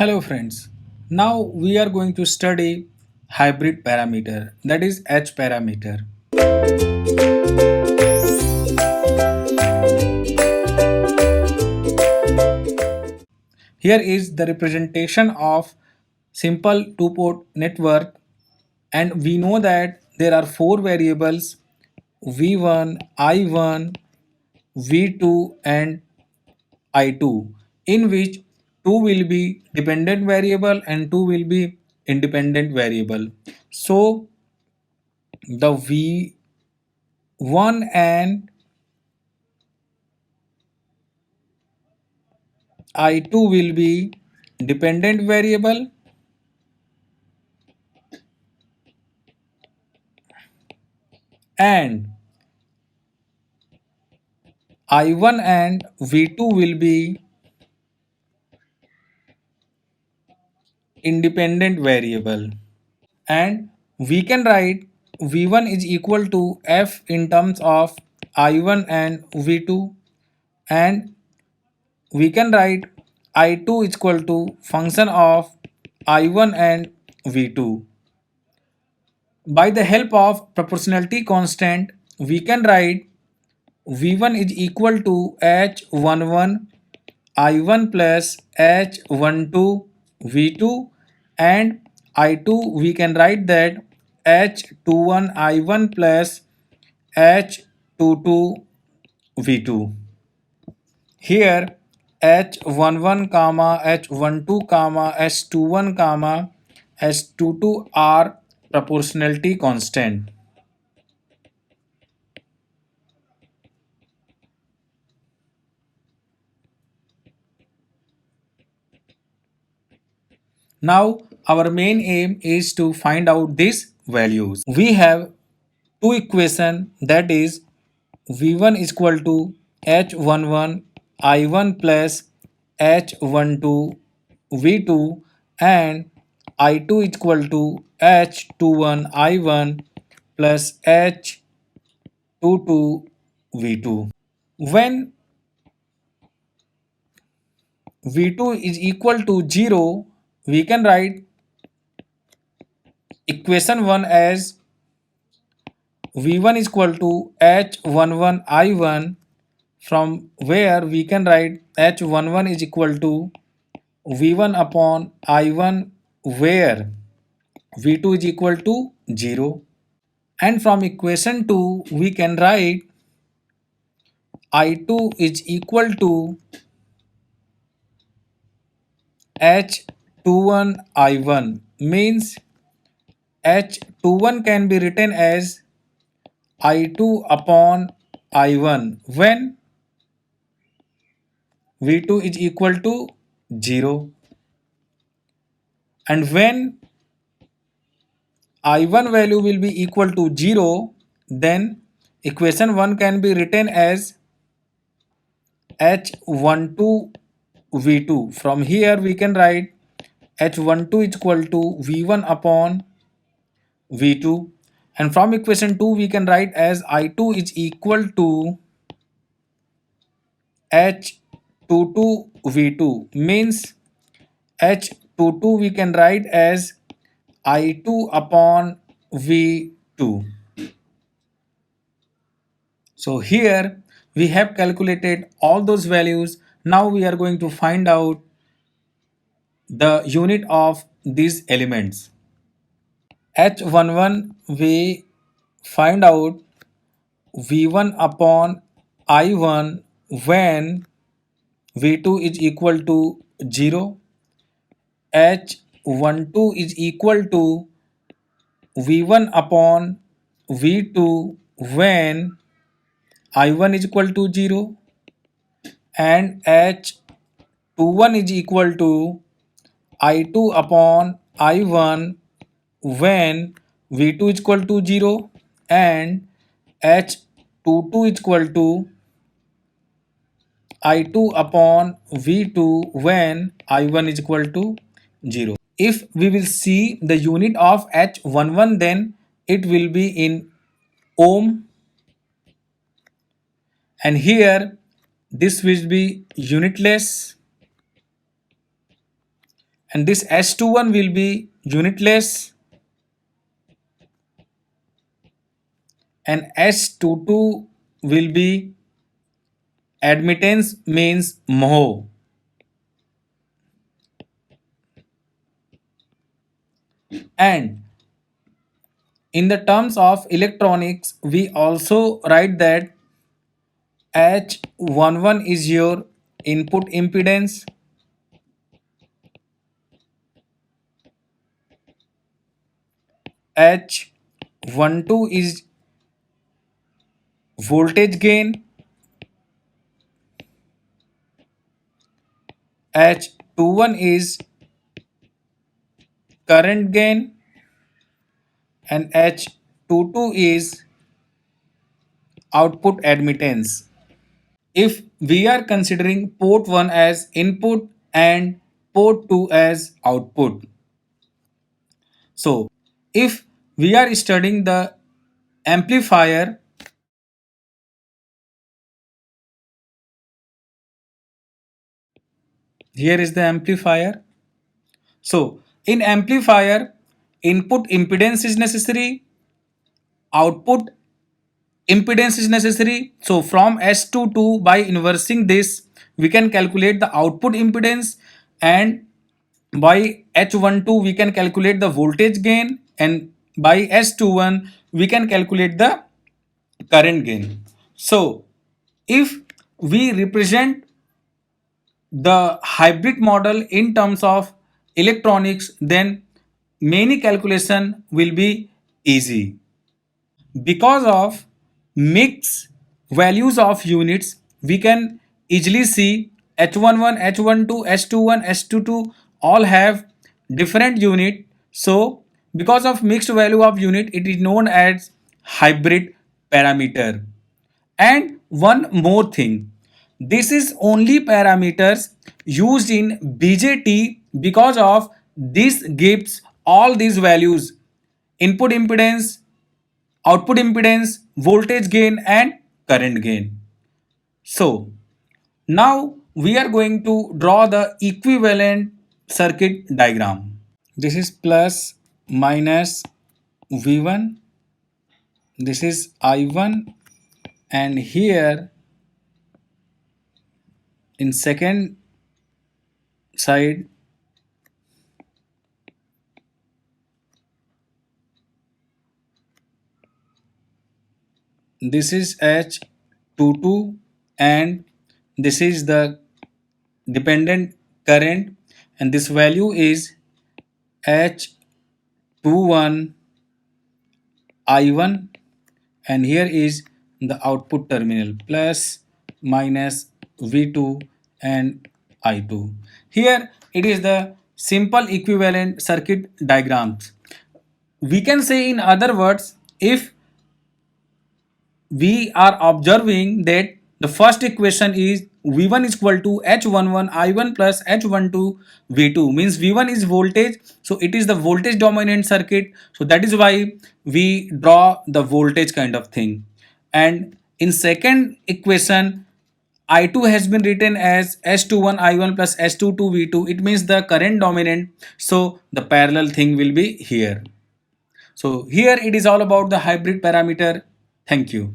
Hello friends. Now we are going to study hybrid parameter, that is H parameter. Here is the representation of simple two-port network, and we know that there are four variables V1, I1, V2 and I2, in which two will be dependent variable and two will be independent variable. So the V1 and I2 will be dependent variable and I1 and V2 will be independent variable, and we can write V1 is equal to F in terms of I1 and V2, and we can write I2 is equal to function of I1 and V2. By the help of proportionality constant, we can write V1 is equal to H11 I1 plus H12 V2, and I2 we can write that H21 I1 plus H22 V2. Here H11 comma H12 comma H21 comma H22 are proportionality constant. Now our main aim is to find out these values. We have two equation, that is V1 is equal to H11 I1 plus H12 V2 and I2 is equal to H21 I1 plus H22 V2. When V2 is equal to 0, we can write equation 1 as V1 is equal to H11 I1, from where we can write H11 is equal to V1 upon I1, where V2 is equal to 0. And from equation 2 we can write I2 is equal to H21 I1, means H21 can be written as I2 upon I1 when V2 is equal to 0, and when I1 value will be equal to 0, then equation 1 can be written as H12 V2. From here we can write H12 is equal to V1 upon V2, and from equation 2 we can write as I2 is equal to H22 V2, means H22 we can write as I2 upon V2. So here we have calculated all those values. Now we are going to find out the unit of these elements. H11 we find out V1 upon I1 when V2 is equal to 0. H12 is equal to V1 upon V2 when I1 is equal to 0, and H21 is equal to I2 upon I1 when V2 is equal to 0, and H22 is equal to I2 upon V2 when I1 is equal to 0. If we will see the unit of H11, then it will be in ohm, and here this will be unitless, and this S21 will be unitless, and S22 will be admittance means mho. And in the terms of electronics, we also write that H11 is your input impedance, H12 is voltage gain, H21 is current gain, and H22 is output admittance. If we are considering port 1 as input and port 2 as output. So, if we are studying the amplifier, here is the amplifier. So, in amplifier, input impedance is necessary, output impedance is necessary. So, from S22 by inversing this, we can calculate the output impedance, and by H12 we can calculate the voltage gain, and by S21 we can calculate the current gain. So, if we represent the hybrid model in terms of electronics, then many calculation will be easy. Because of mix values of units, we can easily see H11, H12, S21, S22 all have different unit. So because of mixed value of unit, it is known as hybrid parameter. And one more thing, this is only parameters used in BJT. Because of this gives all these values: input impedance, output impedance, voltage gain, and current gain. So now we are going to draw the equivalent circuit diagram. This is plus minus V1, this is I1, and here in second side this is H22, and this is the dependent current, and this value is H21 I1, and here is the output terminal plus minus V2 and I2. Here it is the simple equivalent circuit diagrams. We can say in other words, if we are observing that the first equation is V1 is equal to H11 I1 plus H12 V2, means V1 is voltage, so it is the voltage dominant circuit, so that is why we draw the voltage kind of thing. And in second equation, I2 has been written as S21 I1 plus S22 V2, it means the current dominant, so the parallel thing will be here. So here it is all about the hybrid parameter. Thank you.